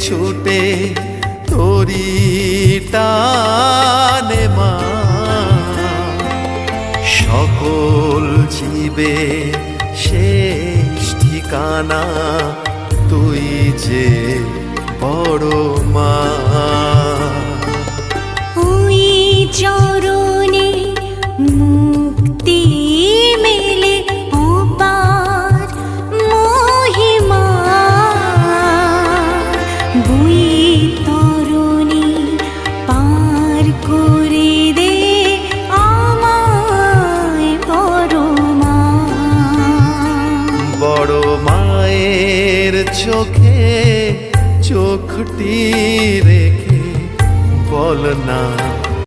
ছুটে তোরি টানে মা, সকল জীবে শেষ ঠিকানা তুই যে বড় মা। ওই চরণে মুক্তি মেলে অপার মহিমা, বৈতরণী পার করে দে আমায় বড় মা। বড় মায়ের চোখে চোখটি রেখে বল না